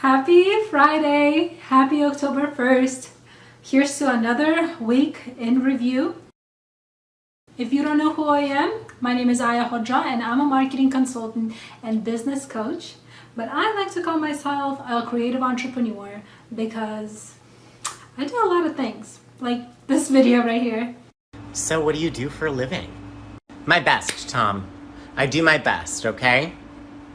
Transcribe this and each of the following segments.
Happy Friday! Happy October 1st! Here's to another week in review. If you don't know who I am, my name is Hoja and I'm a marketing consultant and business coach. But I like to call myself a creative entrepreneur because I do a lot of things, like this video right here. So what do you do for a living? My best, Tom. I do my best, okay?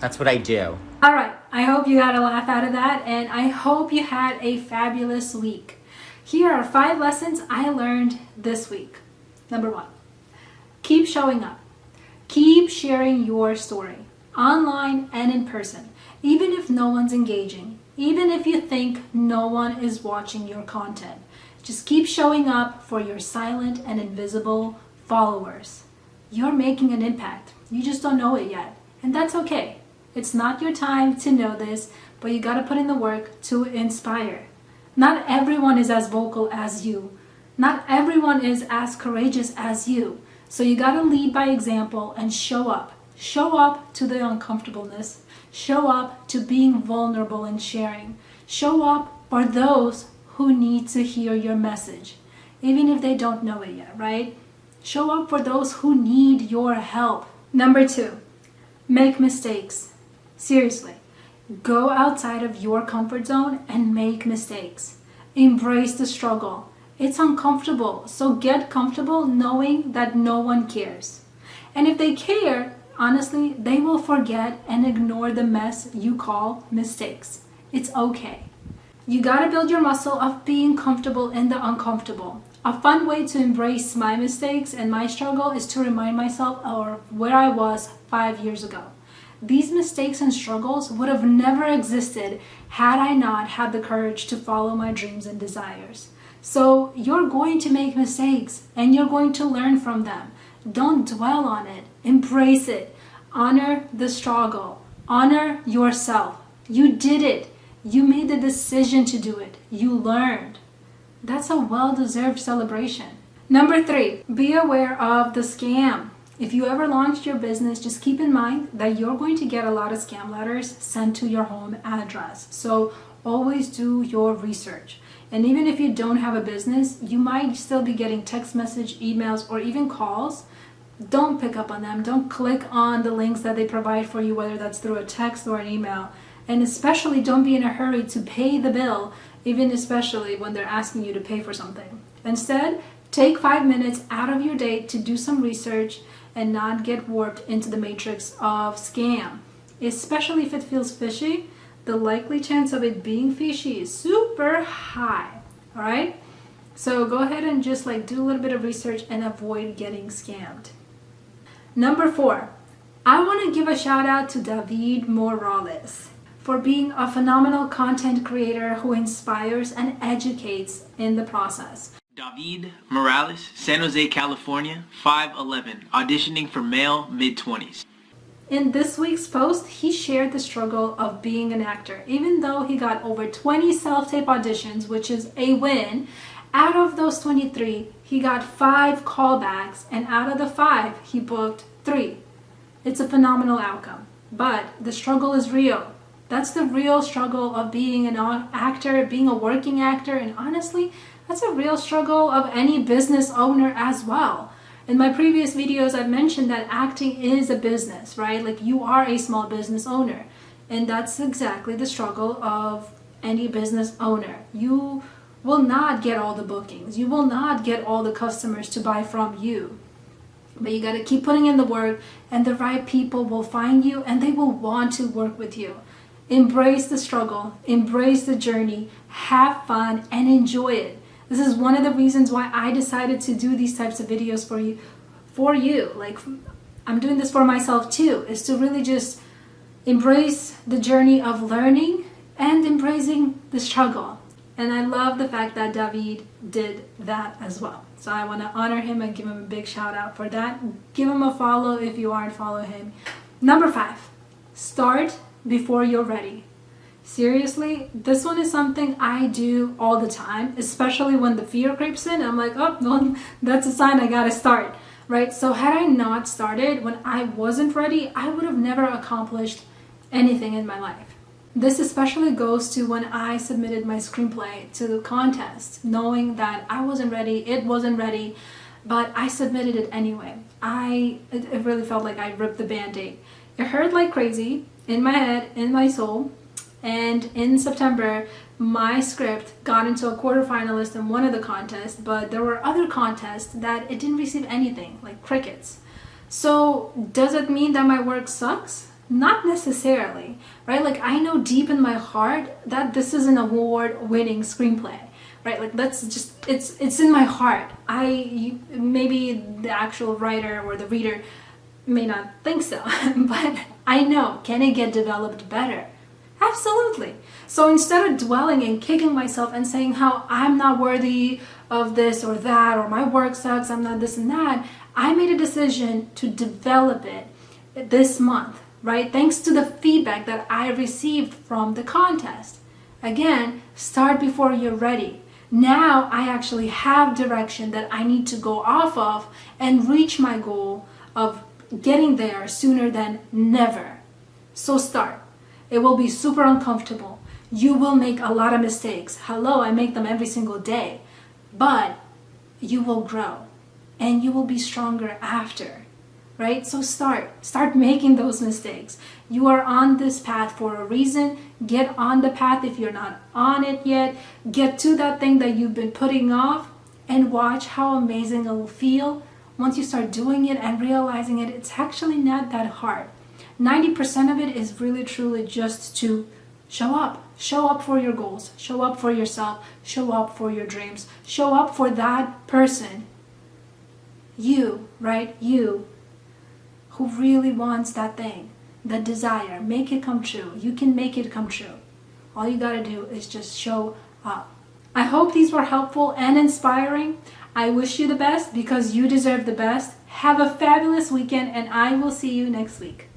That's what I do. Alright, I hope you got a laugh out of that and I hope you had a fabulous week. Here are 5 lessons I learned this week. Number 1, keep showing up. Keep sharing your story, online and in person, even if no one's engaging, even if you think no one is watching your content. Just keep showing up for your silent and invisible followers. You're making an impact. You just don't know it yet, and that's okay. It's not your time to know this, but you gotta put in the work to inspire. Not everyone is as vocal as you. Not everyone is as courageous as you. So you gotta lead by example and show up. Show up to the uncomfortableness. Show up to being vulnerable and sharing. Show up for those who need to hear your message, even if they don't know it yet, right? Show up for those who need your help. Number 2, make mistakes. Seriously, go outside of your comfort zone and make mistakes. Embrace the struggle. It's uncomfortable, so get comfortable knowing that no one cares. And if they care, honestly, they will forget and ignore the mess you call mistakes. It's okay. You gotta build your muscle of being comfortable in the uncomfortable. A fun way to embrace my mistakes and my struggle is to remind myself of where I was 5 years ago. These mistakes and struggles would have never existed had I not had the courage to follow my dreams and desires. So you're going to make mistakes and you're going to learn from them. Don't dwell on it. Embrace it. Honor the struggle. Honor yourself. You did it. You made the decision to do it. You learned. That's a well-deserved celebration. Number 3, be aware of the scam. If you ever launched your business, just keep in mind that you're going to get a lot of scam letters sent to your home address. So always do your research. And even if you don't have a business, you might still be getting text message, emails, or even calls. Don't pick up on them. Don't click on the links that they provide for you, whether that's through a text or an email. And especially don't be in a hurry to pay the bill, even especially when they're asking you to pay for something. Instead, take 5 minutes out of your day to do some research and not get warped into the matrix of scam. Especially if it feels fishy, the likely chance of it being fishy is super high. All right? So go ahead and just do a little bit of research and avoid getting scammed. Number 4, I want to give a shout out to David Morales for being a phenomenal content creator who inspires and educates in the process. David Morales, San Jose, California, 5'11", auditioning for male, mid-20s. In this week's post, he shared the struggle of being an actor. Even though he got over 20 self-tape auditions, which is a win, out of those 23, he got 5 callbacks, and out of the 5, he booked 3. It's a phenomenal outcome, but the struggle is real. That's the real struggle of being an actor, being a working actor, and honestly, that's a real struggle of any business owner as well. In my previous videos, I've mentioned that acting is a business, right? You are a small business owner, and that's exactly the struggle of any business owner. You will not get all the bookings. You will not get all the customers to buy from you. But you got to keep putting in the work, and the right people will find you, and they will want to work with you. Embrace the struggle, embrace the journey, have fun, and enjoy it. This is one of the reasons why I decided to do these types of videos for you. I'm doing this for myself too, is to really just embrace the journey of learning and embracing the struggle. And I love the fact that David did that as well. So I want to honor him and give him a big shout out for that. Give him a follow if you aren't following him. Number 5, start before you're ready. Seriously, this one is something I do all the time, especially when the fear creeps in. I'm like, oh, no, that's a sign I gotta start, right? So had I not started when I wasn't ready, I would have never accomplished anything in my life. This especially goes to when I submitted my screenplay to the contest, knowing that I wasn't ready, it wasn't ready, but I submitted it anyway. It really felt like I ripped the band-aid. It hurt like crazy in my head, in my soul, and in September, my script got into a quarterfinalist in one of the contests, but there were other contests that it didn't receive anything, like crickets. So does it mean that my work sucks? Not necessarily, right? Like I know deep in my heart that this is an award-winning screenplay, right? Like it's in my heart. Maybe the actual writer or the reader may not think so, but I know. Can it get developed better? Absolutely. So instead of dwelling and kicking myself and saying how I'm not worthy of this or that, or my work sucks, I'm not this and that, I made a decision to develop it this month, right? Thanks to the feedback that I received from the contest. Again, start before you're ready. Now I actually have direction that I need to go off of and reach my goal of getting there sooner than never. So start. It will be super uncomfortable. You will make a lot of mistakes. Hello, I make them every single day. But you will grow and you will be stronger after, right? So start making those mistakes. You are on this path for a reason. Get on the path if you're not on it yet. Get to that thing that you've been putting off and watch how amazing it will feel once you start doing it and realizing it. It's actually not that hard. 90% of it is really truly just to show up for your goals, show up for yourself, show up for your dreams, show up for that person, you, right? You who really wants that thing, that desire. Make it come true. You can make it come true. All you gotta do is just show up. I hope these were helpful and inspiring. I wish you the best because you deserve the best. Have a fabulous weekend and I will see you next week.